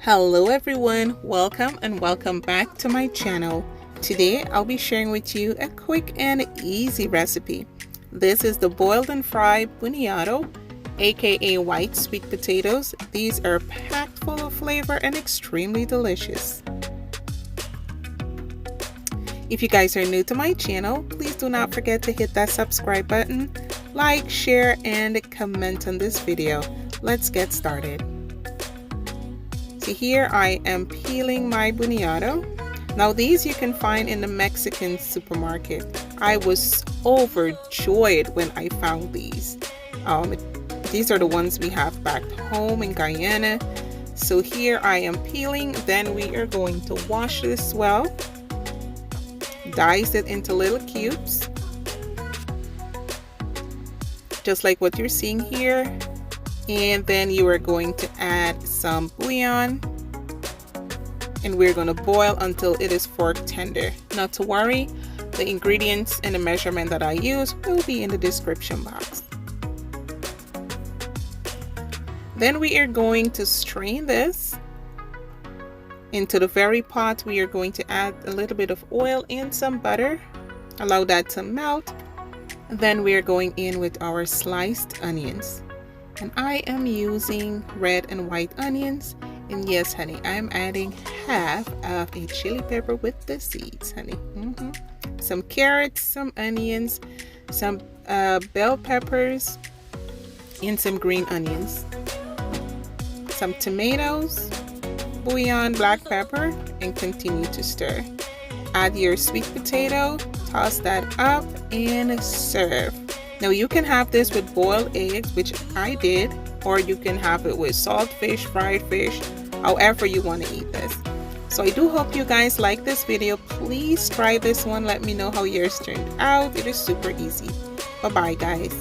Hello everyone, welcome and welcome back to my channel. Today I'll be sharing with you a quick and easy recipe. This is the boiled and fried boniato, aka white sweet potatoes. These are packed full of flavor and extremely delicious. If you guys are new to my channel, please do not forget to hit that subscribe button, like, share, and comment on this video. Let's get started. So here I am peeling my boniato. Now these you can find in the Mexican supermarket. I was overjoyed when I found these. These are the ones we have back home in Guyana. So here I am peeling, then we are going to wash this well. Dice it into little cubes, just like what you're seeing here. And then you are going to add some bouillon, and we're going to boil until it is fork tender. Not to worry, the ingredients and the measurement that I use will be in the description box. Then we are going to strain this into the very pot. We are going to add a little bit of oil and some butter. Allow that to melt. Then we are going in with our sliced onions. And I am using red and white onions. And yes, honey, I'm adding half of a chili pepper with the seeds, honey. Some carrots, some onions, some bell peppers, and some green onions. Some tomatoes, bouillon, black pepper, and continue to stir. Add your sweet potato, toss that up, and serve. Now you can have this with boiled eggs, which I did, or you can have it with salt fish, fried fish, however you want to eat this. So I do hope you guys like this video. Please try this one. Let me know how yours turned out. It is super easy. Bye bye guys.